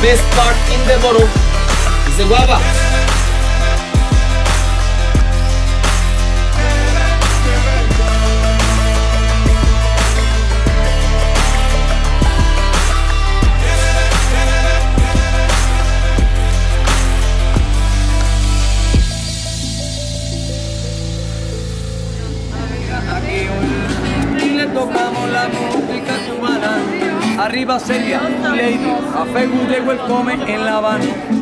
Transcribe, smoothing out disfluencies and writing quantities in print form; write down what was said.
Best part in the bottle. Dice guapa. Y le tocamos la música cubana. Arriba sería Lady, a Fegu llegó el come en La Habana.